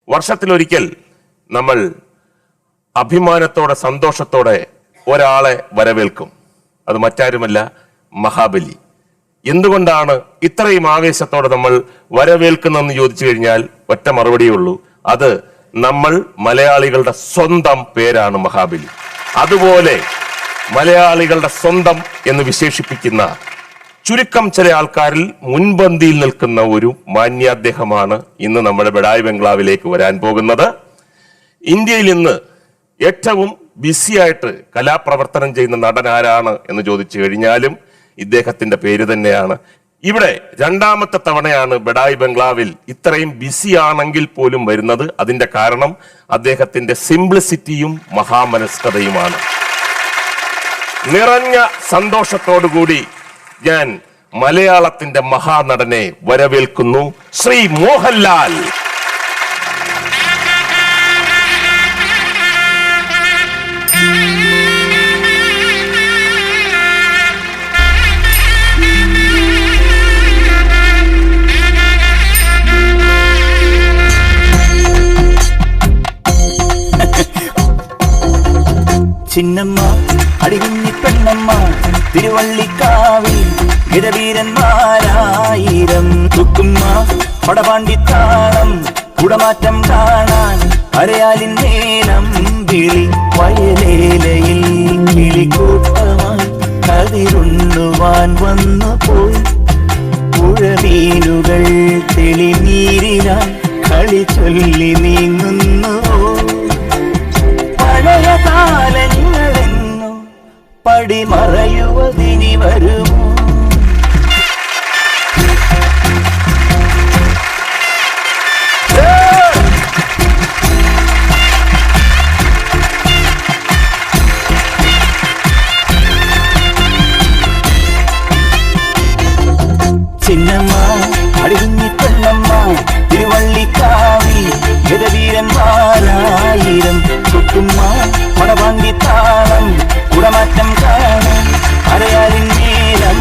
വർഷത്തിലൊരിക്കൽ നമ്മൾ അഭിമാനത്തോടെ സന്തോഷത്തോടെ ഒരാളെ വരവേൽക്കും. അത് മറ്റാരുമല്ല, മഹാബലി. എന്തുകൊണ്ടാണ് ഇത്രയും ആവേശത്തോടെ നമ്മൾ വരവേൽക്കുന്നതെന്ന് ചോദിച്ചു കഴിഞ്ഞാൽ ഒറ്റ മറുപടിയേ ഉള്ളൂ. അത് നമ്മൾ മലയാളികളുടെ സ്വന്തം പേരാണ് മഹാബലി. അതുപോലെ മലയാളികളുടെ സ്വന്തം എന്ന് വിശേഷിപ്പിക്കുന്ന ചുരുക്കം ചില ആൾക്കാരിൽ മുൻപന്തിയിൽ നിൽക്കുന്ന ഒരു മാന്യാദ്ദേഹമാണ് ഇന്ന് നമ്മുടെ ബഡായി ബംഗ്ലാവിലേക്ക് വരാൻ പോകുന്നത്. ഇന്ത്യയിൽ ഇന്ന് ഏറ്റവും ബിസിയായിട്ട് കലാപ്രവർത്തനം ചെയ്യുന്ന നടൻ ആരാണ് എന്ന് ചോദിച്ചു കഴിഞ്ഞാലും ഇദ്ദേഹത്തിന്റെ പേര് തന്നെയാണ്. ഇവിടെ രണ്ടാമത്തെ തവണയാണ് ബഡായി ബംഗ്ലാവിൽ ഇത്രയും ബിസി ആണെങ്കിൽ പോലും വരുന്നത്. അതിന്റെ കാരണം അദ്ദേഹത്തിന്റെ സിംപ്ലിസിറ്റിയും മഹാമനസ്കതയുമാണ്. നിറഞ്ഞ സന്തോഷത്തോടുകൂടി ഞാൻ മലയാളത്തിന്റെ മഹാനടനെ വരവേൽക്കുന്നു, ശ്രീ മോഹൻലാൽ. ചിന്നമ്മ അടികുഞ്ഞി പെണ്ണമ്മ തിരുവള്ളിക്കാവിൽ ഗജവീരന്മാരായിരം തുക്കുമ്മ പടപാണ്ടിത്താളം കുടമാറ്റം കാണാൻ അരയാലിൻ നേരം വിളി വയലേലയിൽ കിളിക്കൂട്ടമായി കതിരുണ്ണുവാൻ വന്നു പോയി പുഴമീനുകൾ തെളിനീരിനാൽ കളി ചൊല്ലി നീങ്ങുന്നു പഴയ കാലങ്ങളെന്നു പടിമറയുവതിനി വരുമോ ചിന്നമ്മ അടികുഞ്ഞി പെണ്ണമ്മ തിരുവള്ളിക്കാവിൽ ഗജവീരന്മാരായിരം തുക്കുമ്മ പടവാങ്ങി താളം കുടമാറ്റം കാണാൻ അരയാലിൻ നേരം